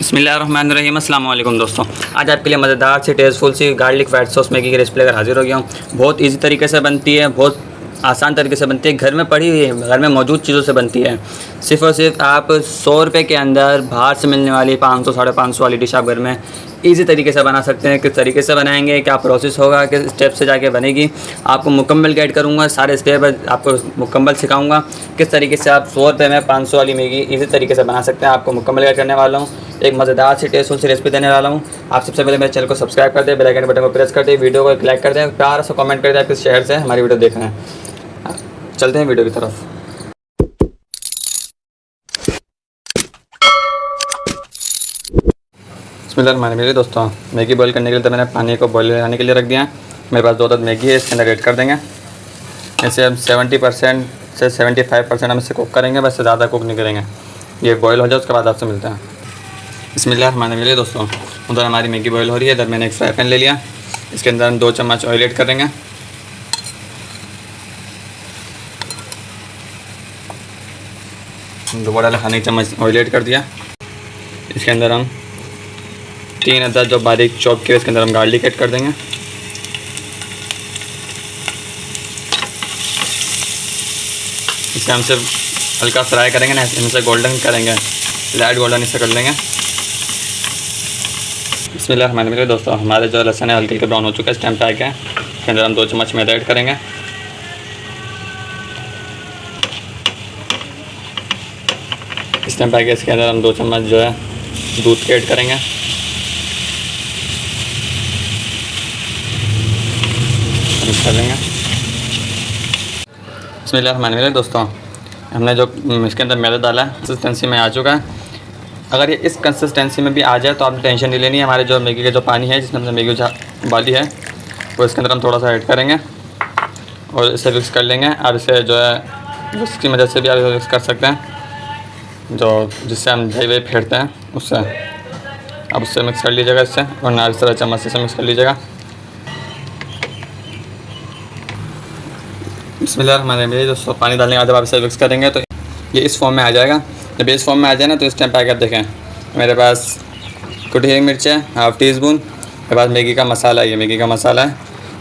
बिस्मिल्लाहिर्रहमानिर्रहीम। अस्सलाम वालेकुम दोस्तों, आज आपके लिए मज़ेदार सी टेस्टफुल सी गार्लिक वाइट सॉस मैगी की रेसिपी लेकर हाजिर हो गया हूँ। बहुत इजी तरीके से बनती है, बहुत आसान तरीके से बनती है, घर में पड़ी हुई है, घर में मौजूद चीज़ों से बनती है। सिर्फ़ और सिर्फ आप 100 रुपये के अंदर बाहर से मिलने वाली 500 साढ़े 500 वाली डिश आप घर में इजी तरीके से बना सकते हैं। किस तरीके से बनाएंगे, क्या प्रोसेस होगा, किस स्टेप से जाके बनेगी, आपको मुकम्मल गाइड करूँगा। सारे स्टेप आपको मुकम्मल सिखाऊंगा किस तरीके से आप 100 रुपये में 500 वाली मैगी इजी तरीके से बना सकते हैं। आपको मुकम्मल गाइड करने वाला हूँ, एक मज़ेदार सी टेस्टफुल सी रेसिपी देने वाला हूँ। आप सबसे पहले मेरे चैनल को सब्सक्राइब कर दें, बेल आइकन बटन को प्रेस कर दें, वीडियो को एक लाइक कर दें, प्यार से कमेंट कर दें आप किस शहर से हमारी वीडियो देख रहे हैं। चलते हैं वीडियो की तरफ। बिस्मिल्लाहिर्रहमानिर्रहीम। दोस्तों, मैगी बॉईल करने के लिए तो मैंने पानी को बॉईल कराने के लिए रख दिया है। मेरे पास 2 मैगी है, इसके अंदर ऐड कर देंगे। इसे हम 70% से 75% हम इसे कुक करेंगे, बस ज़्यादा कुक नहीं करेंगे। ये बॉईल हो जाए उसके बाद आपसे मिलते हैं। बिस्मिल्लाहिर्रहमानिर्रहीम। दोस्तों, उधर हमारी मैगी बॉईल हो रही है। इधर मैंने एक फ्राई पैन ले लिया, इसके अंदर हम 2 चम्मच ऑयल ऐड करेंगे। दोबारा खाने 1 चम्मच ऑयल ऐड कर दिया। इसके अंदर हम 3 अदद जो बारीक चॉप किए इसके अंदर हम गार्लिक ऐड कर देंगे। इसे हम सिर्फ हल्का फ्राई करेंगे ना, इनसे गोल्डन करेंगे, लाइट गोल्डन इसे कर लेंगे। बिस्मिल्लाहिर्रहमानिर्रहीम। दोस्तों, हमारे जो लहसुन है हल्के हल्के ब्राउन हो चुका है, इस टाइम पे आके इसके अंदर हम 2 चम्मच मैदा ऐड करेंगे। इस टाइम पे आके इसके अंदर हम 2 चम्मच जो है दूध के ऐड करेंगे। मिक्स कर देंगे। बिस्मिल्लाहिर्रहमानिर्रहीम। दोस्तों, हमने जो इसके अंदर मैदा डाला है कंसिस्टेंसी में आ चुका है। अगर ये इस कंसिस्टेंसी में भी आ जाए तो आपने टेंशन नहीं लेनी है। हमारे जो मैगी का जो पानी है जिसमें हमने मैगी उबाली है वो इसके अंदर हम थोड़ा सा ऐड करेंगे और इसे मिक्स कर लेंगे। और इसे जो है उसकी मदद से भी आप मिक्स कर सकते हैं, जो जिससे हम दही वही फेंटते हैं उससे। अब उससे मिक्स कर लीजिएगा इससे, और ना इस तरह चम्मच से मिक्स कर लीजिएगा। बिस्मिल्लाहिर्रहमानिर्रहीम। दोस्तों, पानी डालने के बाद जब आप इसे मिक्स करेंगे तो ये इस फॉर्म में आ जाएगा। जब इस फॉर्म में आ जाए ना तो इस टाइम पे आकर आप देखें, मेरे पास कुटी हुई मिर्च है 1/2 टीस्पून, मेरे पास मैगी का मसाला है, ये मैगी का मसाला है,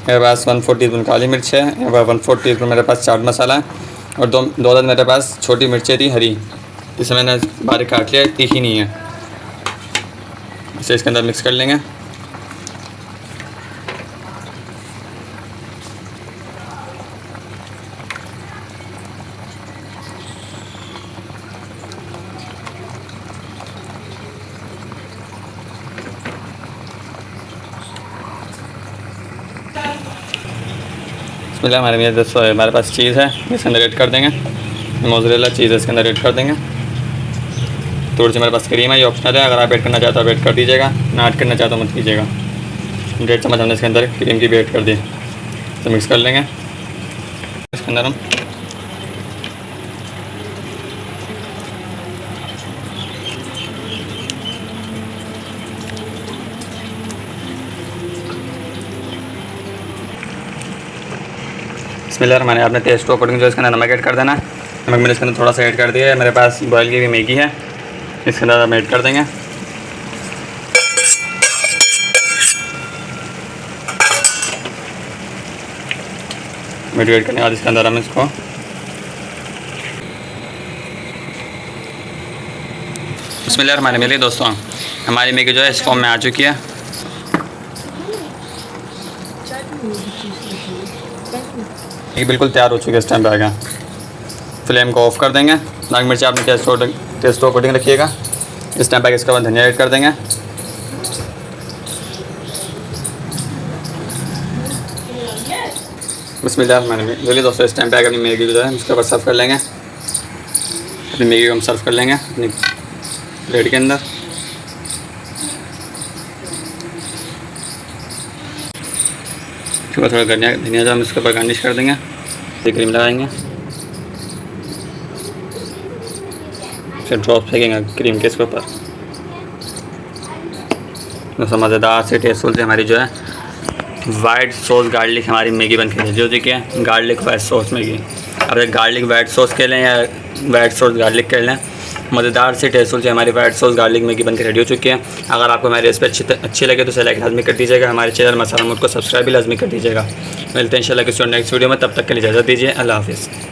मेरे पास 1/4 टीस्पून काली मिर्च है, 1/4 टीस्पून मेरे पास चाट मसाला है, और दो अदद मेरे पास छोटी मिर्चें थी हरी, इसे मैंने बारीक काट लिया, तीखी नहीं है। इसे इसके अंदर मिक्स कर लेंगे। हमारे पास चीज़ है, इसके अंदर ऐड कर देंगे। मोज़रेला चीज़ है, इसके अंदर ऐड कर देंगे। थोड़ी सी मेरे पास क्रीम है, ये ऑप्शनल है, अगर आप ऐड करना चाहते हो आप ऐड कर दीजिएगा, ना ऐड करना चाहते हो मत कीजिएगा। 1.5 चम्मच हमने इसके अंदर क्रीम की भी ऐड कर दी, तो मिक्स कर लेंगे। इसके अंदर हम बिस्मिल्लाहिर्रहमानिर्रहीम। आपने टेस्ट के अकॉर्डिंग जो इसके अंदर नमक ऐड कर देना है। नमक मैंने इसके अंदर थोड़ा सा ऐड कर दिया है। मेरे पास बॉयल की हुई मैगी है, इसके अंदर हम ऐड कर देंगे। मैगी ऐड करने के बाद इसके अंदर हम इसको बिस्मिल्लाहिर्रहमानिर्रहीम। दोस्तों, हमारी मैगी जो है इस फॉर्म में आ चुकी है। ये बिल्कुल तैयार हो चुकी है। इस टाइम पे आएगा, फ्लेम को ऑफ कर देंगे। लाल मिर्च आपने टेस्ट अकॉर्डिंग रखिएगा। इस टाइम पे इसके बाद धनिया ऐड कर देंगे। बिस्मिल्लाहिर्रहमानिर्रहीम। चलिए दोस्तों, इस टाइम पे अपनी मैगी जो है इसके ऊपर सर्व कर लेंगे। अपनी मैगी को हम सर्व कर लेंगे अपनी प्लेट के अंदर। थोड़ा धनिया जो हम इसके ऊपर गार्निश कर देंगे, क्रीम लगाएंगे, फिर ड्रॉप फेंकेंगे क्रीम के इसके ऊपर। दोस्तों, मज़ेदार से टेस्टफुल से हमारी जो है वाइट सॉस गार्लिक हमारी मैगी बन के रेडी हो चुकी है। Garlic white sauce Maggi. अब गार्लिक वाइट सॉस के लें या वाइट सॉस गार्लिक कर लें, मज़ेदार से टेस्टफुल से हमारी वाइट सॉस गार्लिक मैगी बनकर रेडी हो चुकी है। अगर आपको हमारी रेसिपी अच्छी लगे तो उसे लाइक लाजमी कर दीजिएगा। हमारे चैनल मसाला मूड को सब्सक्राइब भी लाजमी कर दीजिएगा। मिलते हैं इंशाल्लाह किसी और नेक्स्ट वीडियो में, तब तक के लिए इजाज़त दीजिए। अल्लाह हाफ़िज़।